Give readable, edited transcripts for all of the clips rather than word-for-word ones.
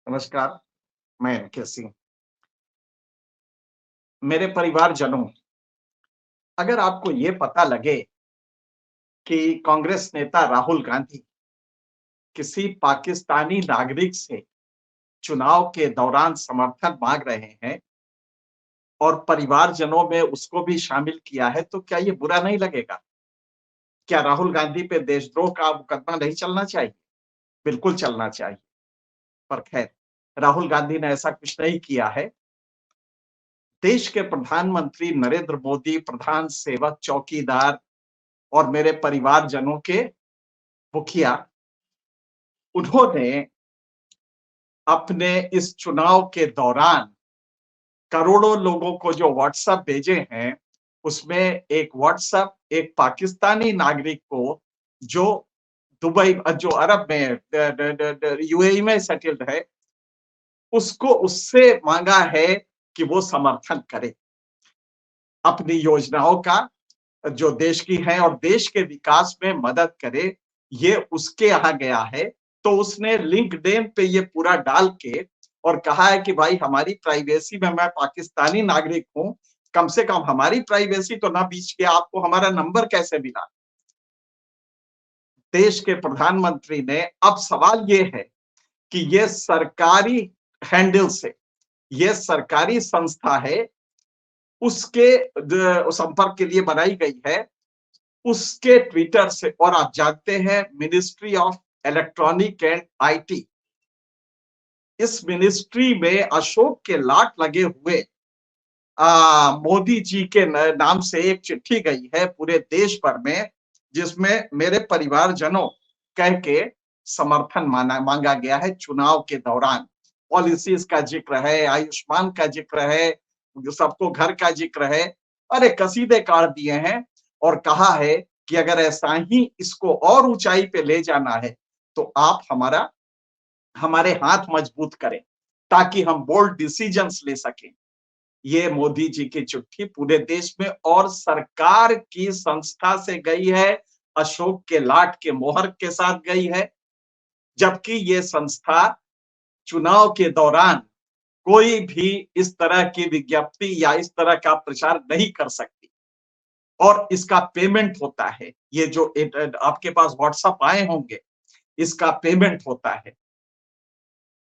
नमस्कार, मैं एनके सिंह। मेरे परिवारजनों, अगर आपको ये पता लगे कि कांग्रेस नेता राहुल गांधी किसी पाकिस्तानी नागरिक से चुनाव के दौरान समर्थन मांग रहे हैं और परिवारजनों में उसको भी शामिल किया है, तो क्या ये बुरा नहीं लगेगा? क्या राहुल गांधी पे देशद्रोह का मुकदमा नहीं चलना चाहिए? बिल्कुल चलना चाहिए। पर खैर, राहुल गांधी ने ऐसा कुछ नहीं किया है। देश के प्रधानमंत्री नरेंद्र मोदी, प्रधान सेवक, चौकीदार और मेरे परिवारजनों के मुखिया, उन्होंने अपने इस चुनाव के दौरान करोड़ों लोगों को जो व्हाट्सएप भेजे हैं, उसमें एक व्हाट्सएप एक पाकिस्तानी नागरिक को जो दुबई जो अरब में यूएई में सेटल्ड है, उसको उससे मांगा है कि वो समर्थन करे अपनी योजनाओं का जो देश की है और देश के विकास में मदद करे। ये उसके यहाँ गया है, तो उसने लिंक्डइन पे ये पूरा डाल के और कहा है कि भाई हमारी प्राइवेसी में, मैं पाकिस्तानी नागरिक हूं, कम से कम हमारी प्राइवेसी तो ना बीच के, आपको हमारा नंबर कैसे मिला? देश के प्रधानमंत्री ने, अब सवाल ये है कि ये सरकारी हैंडल से, ये सरकारी संस्था है, उसके संपर्क के लिए बनाई गई है, उसके ट्विटर से। और आप जानते हैं ministry of electronic and IT, इस मिनिस्ट्री में अशोक के लाट लगे हुए मोदी जी के नाम से एक चिट्ठी गई है पूरे देश भर में, जिसमें मेरे परिवारजनों कह के समर्थन मांगा गया है चुनाव के दौरान। पॉलिसीज का जिक्र है, आयुष्मान का जिक्र है, सबको घर का जिक्र है। अरे कसीदे काट दिए हैं और कहा है कि अगर ऐसा ही इसको और ऊंचाई पे ले जाना है, तो आप हमारे हाथ मजबूत करें ताकि हम बोल्ड डिसीजंस ले सकें। ये मोदी जी की चिट्ठी पूरे देश में और सरकार की संस्था से गई है, अशोक के लाट के मोहर के साथ गई है, जबकि ये संस्था चुनाव के दौरान कोई भी इस तरह की विज्ञप्ति या इस तरह का प्रचार नहीं कर सकती और इसका पेमेंट होता है। ये जो आपके पास व्हाट्सएप आए होंगे, इसका पेमेंट होता है।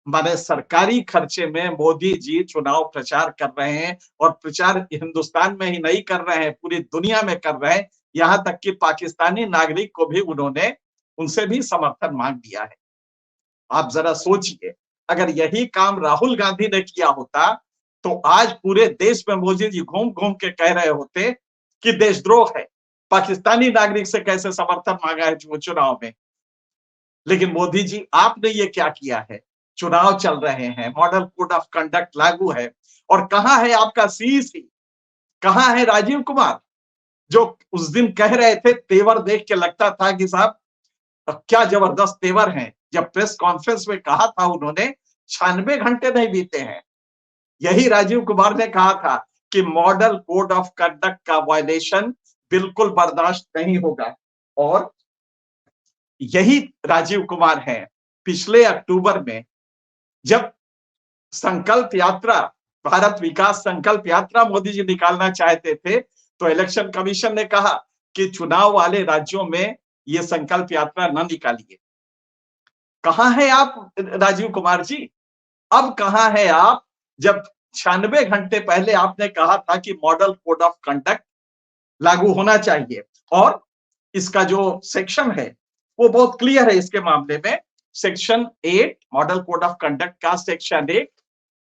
माने सरकारी खर्चे में मोदी जी चुनाव प्रचार कर रहे हैं और प्रचार हिंदुस्तान में ही नहीं कर रहे हैं, पूरी दुनिया में कर रहे हैं। यहां तक कि पाकिस्तानी नागरिक को भी उन्होंने, उनसे भी समर्थन मांग लिया है। आप जरा सोचिए, अगर यही काम राहुल गांधी ने किया होता, तो आज पूरे देश में मोदी जी घूम घूम के कह रहे होते कि देशद्रोह है, पाकिस्तानी नागरिक से कैसे समर्थन मांगा है चुनाव में। लेकिन मोदी जी, आपने ये क्या किया है? चुनाव चल रहे हैं, मॉडल कोड ऑफ कंडक्ट लागू है, और कहां है आपका सीईसी? कहां है राजीव कुमार, जो उस दिन कह रहे थे, तेवर देख के लगता था कि साहब क्या जबरदस्त तेवर हैं। जब प्रेस कॉन्फ्रेंस में कहा था उन्होंने, 96 घंटे नहीं बीते हैं, यही राजीव कुमार ने कहा था कि मॉडल कोड ऑफ कंडक्ट का वायलेशन बिल्कुल बर्दाश्त नहीं होगा। और यही राजीव कुमार हैं, पिछले अक्टूबर में जब संकल्प यात्रा, भारत विकास संकल्प यात्रा मोदी जी निकालना चाहते थे, तो इलेक्शन कमीशन ने कहा कि चुनाव वाले राज्यों में ये संकल्प यात्रा न निकालिए। कहां है आप राजीव कुमार जी? अब कहां है आप, जब 96 घंटे पहले आपने कहा था कि मॉडल कोड ऑफ कंडक्ट लागू होना चाहिए, और इसका जो सेक्शन है वो बहुत क्लियर है इसके मामले में। Section 8 model code of conduct का सेक्शन 8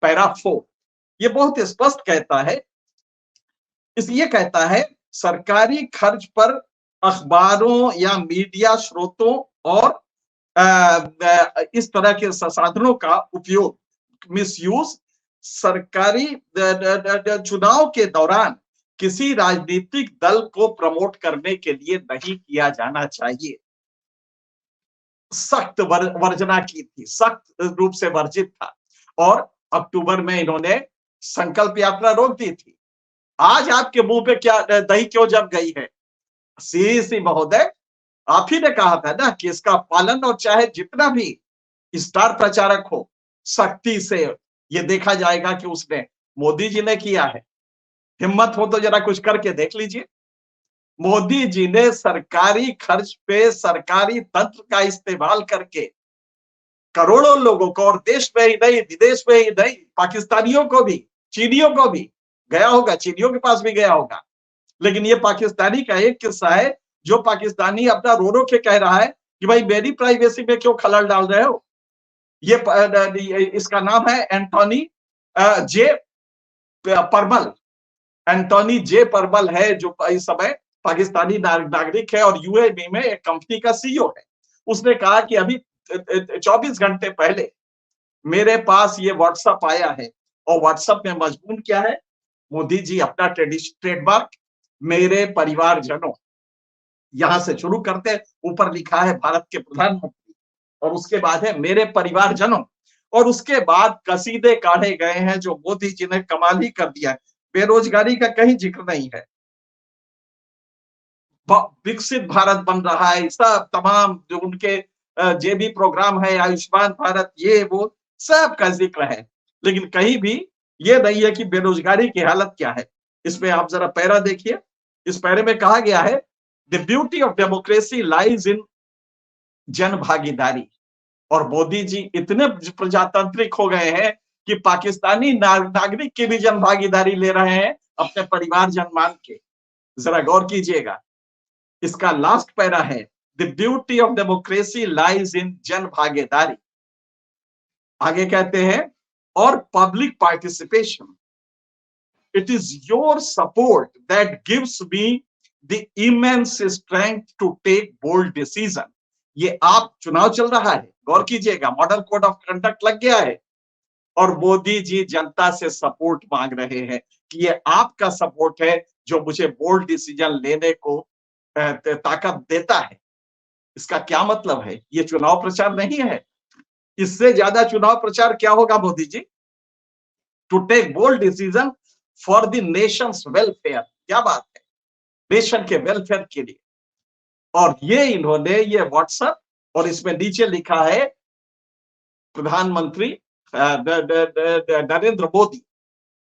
पैरा 4 ये बहुत स्पष्ट कहता है, इसलिए कहता है सरकारी खर्च पर अखबारों या मीडिया स्रोतों और इस तरह के साधनों का उपयोग, मिसयूज, सरकारी चुनाव के दौरान किसी राजनीतिक दल को प्रमोट करने के लिए नहीं किया जाना चाहिए। सख्त वर्जना की थी, सख्त रूप से वर्जित था, और अक्टूबर में इन्होंने संकल्प यात्रा रोक दी थी। आज आपके मुंह पे क्या दही क्यों जम गई है? सीईसी महोदय, आप ही ने कहा था ना कि इसका पालन, और चाहे जितना भी स्टार प्रचारक हो, सख्ती से ये देखा जाएगा कि उसने मोदी जी ने किया है। हिम्मत हो तो जरा कुछ करके देख लीजिए। मोदी जी ने सरकारी खर्च पे सरकारी तंत्र का इस्तेमाल करके करोड़ों लोगों को, और देश में ही नहीं विदेश में ही नहीं, पाकिस्तानियों को भी, चीनियों को भी गया होगा, चीनियों के पास भी गया होगा। लेकिन ये पाकिस्तानी का एक किस्सा है जो पाकिस्तानी अपना रो रो के कह रहा है कि भाई मेरी प्राइवेसी में क्यों खलल डाल रहे हो। ये इसका नाम है एंटोनी जे परमल। एंटोनी जे परमल है जो इस समय पाकिस्तानी नागरिक है और यूएई में एक कंपनी का सीईओ है। उसने कहा कि अभी 24 घंटे पहले मेरे पास ये व्हाट्सएप आया है, और व्हाट्सएप में मजमून क्या है, मोदी जी अपना ट्रेडमार्क मेरे परिवारजनों, यहां से शुरू करते हैं, ऊपर लिखा है भारत के प्रधानमंत्री, और उसके बाद है मेरे परिवारजनों, और उसके बाद कसीदे काढ़े गए हैं जो मोदी जी ने कमाल ही कर दिया है। बेरोजगारी का कहीं जिक्र नहीं है, विकसित भारत बन रहा है, सब तमाम जो उनके जे भी प्रोग्राम है, आयुष्मान भारत, ये वो सब का जिक्र है, लेकिन कहीं भी ये नहीं है कि बेरोजगारी की हालत क्या है। इसमें आप जरा पैरा देखिए, इस पैरे में कहा गया है the beauty of democracy lies in जन भागीदारी। और मोदी जी इतने प्रजातांत्रिक हो गए हैं कि पाकिस्तानी नागरिक की भी जन भागीदारी ले रहे हैं अपने परिवार जन मान के। जरा गौर कीजिएगा, इसका लास्ट पैरा है the beauty of democracy lies in जन भागीदारी। आगे कहते हैं और public participation, it is your support that gives me the immense strength to take bold decision. ये आप चुनाव चल रहा है, गौर कीजिएगा, मॉडल कोड ऑफ कंडक्ट लग गया है, और मोदी जी जनता से सपोर्ट मांग रहे हैं कि ये आपका सपोर्ट है जो मुझे बोल्ड डिसीजन लेने को ताकत देता है। इसका क्या मतलब है? ये चुनाव प्रचार नहीं है। इससे ज्यादा चुनाव प्रचार क्या होगा Modi ji? To take bold decision for the nation's welfare. क्या बात है, नेशन के वेलफेयर के लिए। और ये इन्होंने ये व्हाट्सएप, और इसमें नीचे लिखा है प्रधानमंत्री नरेंद्र मोदी,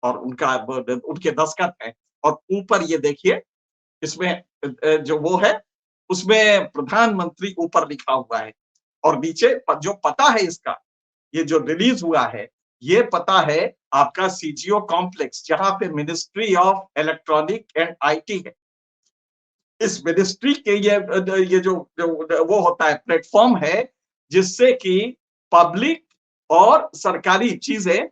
और उनके दस्तखत है, और ऊपर ये देखिए इसमें जो वो है उसमें प्रधानमंत्री ऊपर लिखा हुआ है, और नीचे जो पता है इसका, ये जो रिलीज हुआ है, ये पता है आपका सीजीओ कॉम्प्लेक्स, जहां पे ministry of electronic and IT है। इस मिनिस्ट्री के ये जो वो होता है, प्लेटफॉर्म है जिससे कि पब्लिक और सरकारी चीजें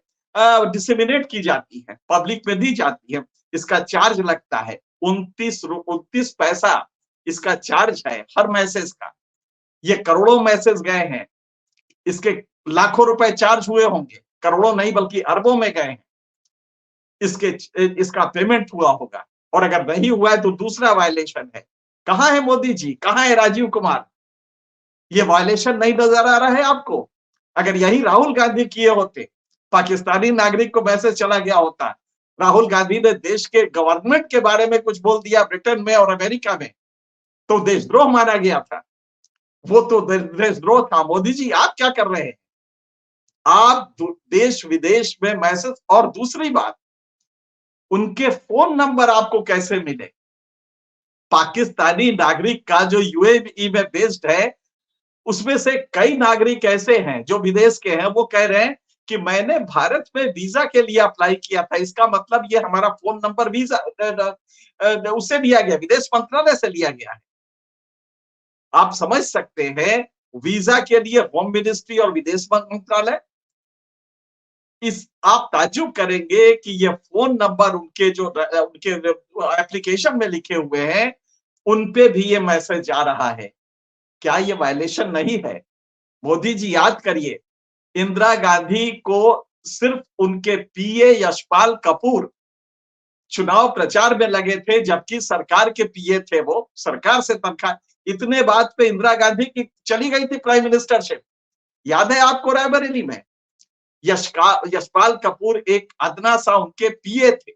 डिसेमिनेट की जाती है, पब्लिक में दी जाती है। इसका चार्ज लगता है 29 पैसा इसका चार्ज है हर मैसेज का। ये करोड़ों मैसेज गए हैं, इसके लाखों रुपए चार्ज हुए होंगे, करोड़ों नहीं बल्कि अरबों में गए हैं, इसका पेमेंट हुआ होगा। और अगर नहीं हुआ है तो दूसरा वायलेशन है। कहां है मोदी जी, कहां है राजीव कुमार? ये वायलेशन नहीं नजर आ रहा है आपको? अगर यही राहुल गांधी किए होते, पाकिस्तानी नागरिक को मैसेज चला गया होता, राहुल गांधी ने देश के गवर्नमेंट के बारे में कुछ बोल दिया ब्रिटेन में और अमेरिका में, तो देशद्रोह माना गया था। वो तो देशद्रोह था। मोदी जी आप क्या कर रहे हैं? आप देश विदेश में मैसेज, और दूसरी बात, उनके फोन नंबर आपको कैसे मिले? पाकिस्तानी नागरिक का जो यूएई में बेस्ड है, उसमें से कई नागरिक ऐसे हैं जो विदेश के हैं, वो कह रहे हैं कि मैंने भारत में वीजा के लिए अप्लाई किया था, इसका मतलब ये हमारा फोन नंबर वीजा उससे लिया गया, विदेश मंत्रालय से लिया गया है। आप समझ सकते हैं, वीजा के लिए होम मिनिस्ट्री और विदेश मंत्रालय। इस आप ताज्जुब करेंगे कि ये फोन नंबर उनके एप्लीकेशन में लिखे हुए हैं, उन पे भी ये मैसेज आ रहा है। क्या ये वायलेशन नहीं है? मोदी जी याद करिए, इंदिरा गांधी को सिर्फ उनके पीए यशपाल कपूर चुनाव प्रचार में लगे थे, जबकि सरकार के पीए थे, वो सरकार से तनख्वाह, इतने बात पे इंदिरा गांधी की चली गई थी प्राइम मिनिस्टरशिप। याद है आपको रायबरेली में? यशपाल कपूर एक अदना सा उनके पीए थे,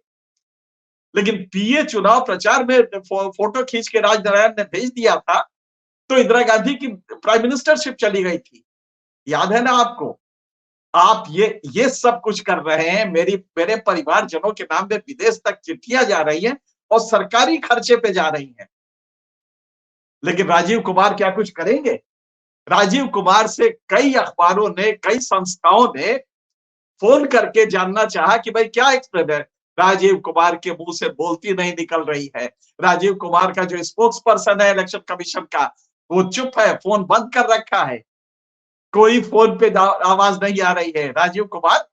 लेकिन पीए चुनाव प्रचार में फोटो खींच के राजनारायण ने भेज दिया था, तो इंदिरा गांधी की प्राइम मिनिस्टरशिप चली गई थी। याद है ना आपको? आप ये सब कुछ कर रहे हैं, मेरे परिवारजनों के नाम पे विदेश तक चिट्ठियां जा रही हैं और सरकारी खर्चे पे जा रही हैं। लेकिन राजीव कुमार क्या कुछ करेंगे? राजीव कुमार से कई अखबारों ने, कई संस्थाओं ने फोन करके जानना चाहा कि भाई क्या एक्सप्लेन है। राजीव कुमार के मुंह से बोलती नहीं निकल रही है। राजीव कुमार का जो स्पोक्स पर्सन है इलेक्शन कमीशन का, वो चुप है, फोन बंद कर रखा है। कोई फोन पे आवाज नहीं आ रही है। राजीव कुमार,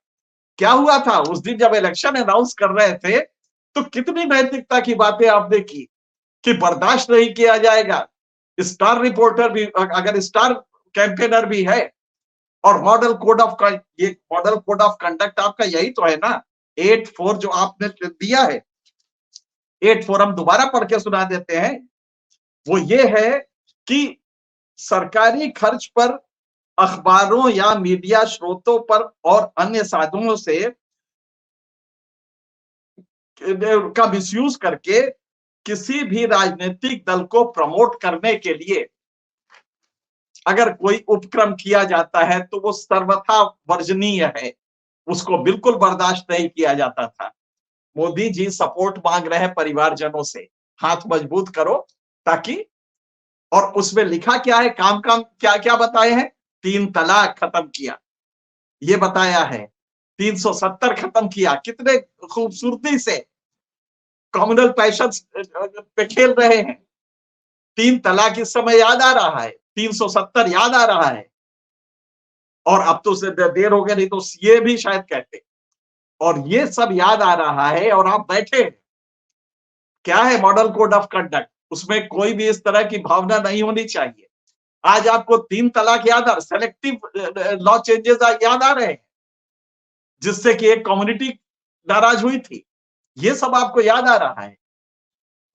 क्या हुआ था उस दिन जब इलेक्शन अनाउंस कर रहे थे, तो कितनी नैतिकता की बातें आपने की कि बर्दाश्त नहीं किया जाएगा। स्टार रिपोर्टर भी, अगर स्टार कैंपेनर भी है, और मॉडल कोड ऑफ कंडक्ट आपका यही तो है ना, 8-4 जो आपने दिया है, 8-4 हम दोबारा पढ़ के सुना देते हैं। वो ये है कि सरकारी खर्च पर अखबारों या मीडिया स्रोतों पर और अन्य साधनों से का मिसयूज करके किसी भी राजनीतिक दल को प्रमोट करने के लिए अगर कोई उपक्रम किया जाता है तो वो सर्वथा वर्जनीय है, उसको बिल्कुल बर्दाश्त नहीं किया जाता था। मोदी जी सपोर्ट मांग रहे हैं परिवारजनों से, हाथ मजबूत करो ताकि, और उसमें लिखा क्या है, काम काम क्या क्या बताए हैं, 3 तलाक खत्म किया, ये बताया है, 370 खत्म किया। कितने खूबसूरती से कम्युनल पैशन पे खेल रहे हैं। 3 तलाक इस समय याद आ रहा है, 370 याद आ रहा है, और अब तो उसे देर हो गया, नहीं तो सीए भी शायद कहते। और ये सब याद आ रहा है और आप बैठे। क्या है मॉडल कोड ऑफ कंडक्ट, उसमें कोई भी इस तरह की भावना नहीं होनी चाहिए। आज आपको 3 तलाक याद आ, सेलेक्टिव लॉ चेंजेस याद आ रहे हैं, जिससे कि एक कम्युनिटी नाराज हुई थी। ये सब आपको याद आ रहा है।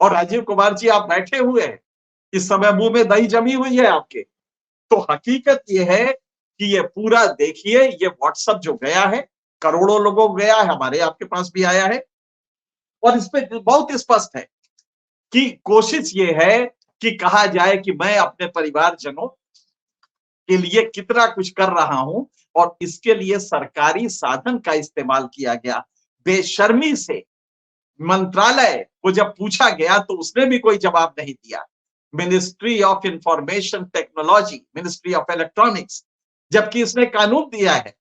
और राजीव कुमार जी आप बैठे हुए हैं, इस समय मुंह में दही जमी हुई है आपके। तो हकीकत ये है कि ये पूरा देखिए, ये व्हाट्सएप जो गया है, करोड़ों लोगों को गया है, हमारे आपके पास भी आया है, और इस पे बहुत स्पष्ट है कि कोशिश ये है कि कहा जाए कि मैं अपने परिवारजनों के लिए कितना कुछ कर रहा हूं, और इसके लिए सरकारी साधन का इस्तेमाल किया गया बेशर्मी से। मंत्रालय को जब पूछा गया तो उसने भी कोई जवाब नहीं दिया। Ministry of information technology, ministry of electronics, जबकि इसने कानून दिया है,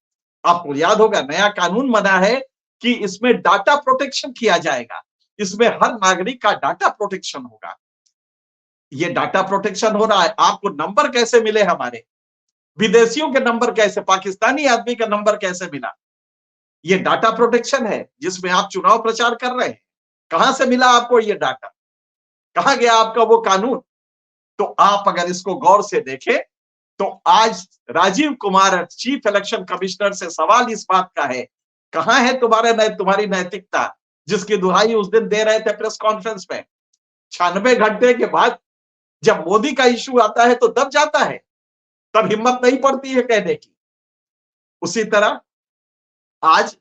आपको याद होगा नया कानून बना है कि इसमें डाटा प्रोटेक्शन किया जाएगा, इसमें हर नागरिक का डाटा प्रोटेक्शन होगा। ये डाटा प्रोटेक्शन हो रहा है, आपको नंबर कैसे मिले हमारे, विदेशियों के नंबर कैसे, पाकिस्तानी आदमी का नंबर कैसे मिला, ये डाटा प्रोटेक्शन है जिसमें आप चुनाव प्रचार कर रहे हैं। कहां से मिला आपको ये डाटा, कहां गया आपका वो कानून? तो आप अगर इसको गौर से देखें तो आज Rajiv Kumar chief election commissioner से सवाल इस बात का है, कहां है तुम्हारी नैतिकता, जिसकी दुहाई उस दिन दे रहे थे प्रेस कॉन्फ्रेंस में। 96 घंटे के बाद जब मोदी का इश्यू आता है तो दब जाता है, तब हिम्मत नहीं पड़ती है कहने की। उसी तरह आज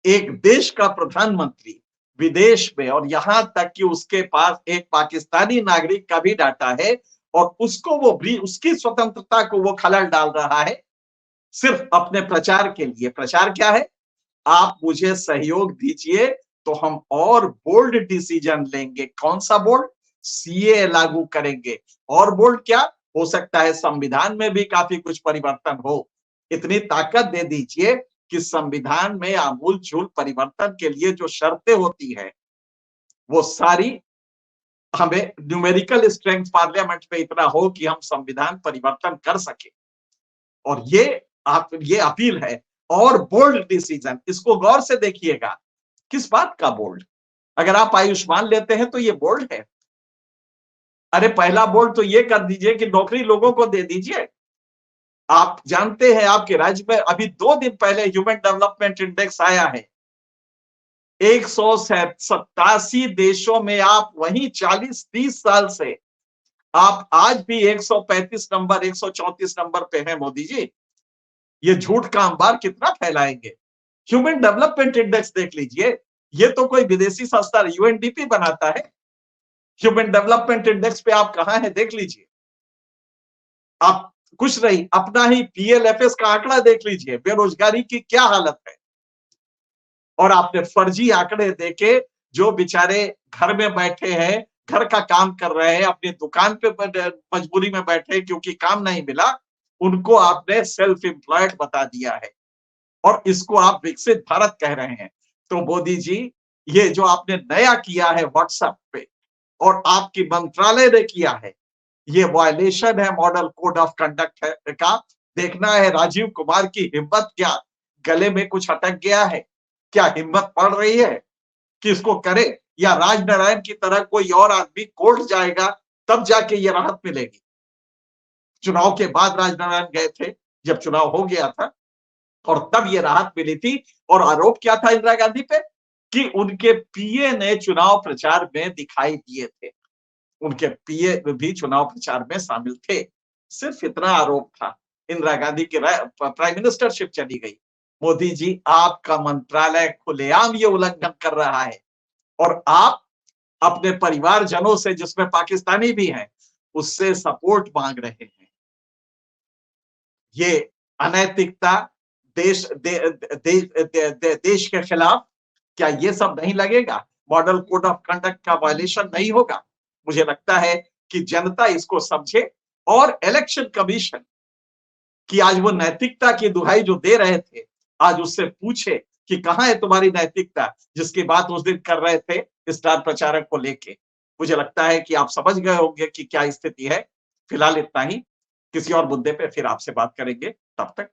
एक देश का प्रधानमंत्री विदेश में, और यहां तक कि उसके पास एक पाकिस्तानी नागरिक का भी डाटा है, और उसको वो भी, उसकी स्वतंत्रता को वो खलल डाल रहा है सिर्फ अपने प्रचार के लिए। प्रचार क्या है, आप मुझे सहयोग दीजिए तो हम और बोल्ड डिसीजन लेंगे। कौन सा बोल्ड? सीए लागू करेंगे। और बोल्ड क्या हो सकता है, संविधान में भी काफी कुछ परिवर्तन हो। इतनी ताकत दे दीजिए कि संविधान में आमूल चूल परिवर्तन के लिए जो शर्तें होती है वो सारी, हमें न्यूमेरिकल स्ट्रेंथ पार्लियामेंट में इतना हो कि हम संविधान परिवर्तन कर सके। और ये अपील है। और बोल्ड डिसीजन, इसको गौर से देखिएगा, किस बात का बोल्ड? अगर आप आयुष्मान लेते हैं तो ये बोल्ड है। अरे पहला बोल्ड तो ये कर दीजिए कि नौकरी लोगों को दे दीजिए। आप जानते हैं आपके राज्य में अभी 2 दिन पहले ह्यूमन डेवलपमेंट इंडेक्स आया है, 187 देशों में आप वहीं 40-30 साल से आप आज भी 135 नंबर, 134 नंबर पे हैं मोदी जी। ये झूठ का अंबार कितना फैलाएंगे? ह्यूमन डेवलपमेंट इंडेक्स देख लीजिए, ये तो कोई विदेशी संस्था यूएनडीपी बनाता है। ह्यूमन डेवलपमेंट इंडेक्स पे आप कहां हैं देख लीजिए। आप कुछ नहीं, अपना ही पीएलएफएस का आंकड़ा देख लीजिए, बेरोजगारी की क्या हालत है। और आपने फर्जी आंकड़े देके जो बेचारे घर में बैठे हैं, घर का काम कर रहे हैं, अपनी दुकान पे मजबूरी में बैठे हैं क्योंकि काम नहीं मिला, उनको आपने सेल्फ एम्प्लॉयड बता दिया है और इसको आप विकसित भारत कह रहे हैं। तो मोदी जी, ये जो आपने नया किया है व्हाट्सएप पे और आपकी मंत्रालय ने किया है, ये वायलेशन है मॉडल कोड ऑफ कंडक्ट है का। देखना है राजीव कुमार की हिम्मत क्या, गले में कुछ अटक गया है, क्या हिम्मत पड़ रही है कि इसको करे, या राजनारायण की तरह कोई और आदमी कोर्ट जाएगा तब जाके ये राहत मिलेगी। चुनाव के बाद राजनारायण गए थे, जब चुनाव हो गया था और तब ये राहत मिली थी। और आरोप क्या था इंदिरा गांधी पे कि उनके पीए ने चुनाव प्रचार में दिखाई दिए थे, उनके पीए भी चुनाव प्रचार में शामिल थे। सिर्फ इतना आरोप था। इंदिरा गांधी की प्राइम मिनिस्टरशिप चली गई। मोदी जी, आपका मंत्रालय खुलेआम ये उल्लंघन कर रहा है और आप अपने परिवारजनों से, जिसमें पाकिस्तानी भी हैं, उससे सपोर्ट मांग रहे हैं। ये अनैतिकता, देश दे, दे, दे, दे, देश के खिलाफ, क्या ये सब नहीं लगेगा? मॉडल कोड ऑफ कंडक्ट का वायलेशन नहीं होगा? मुझे लगता है कि जनता इसको समझे और इलेक्शन कमीशन कि आज वो नैतिकता की दुहाई जो दे रहे थे, आज उससे पूछे कि कहां है तुम्हारी नैतिकता, जिसकी बात उस दिन कर रहे थे स्टार प्रचारक को लेके। मुझे लगता है कि आप समझ गए होंगे कि क्या स्थिति है। फिलहाल इतना ही, किसी और मुद्दे पे फिर आपसे बात करेंगे। तब तक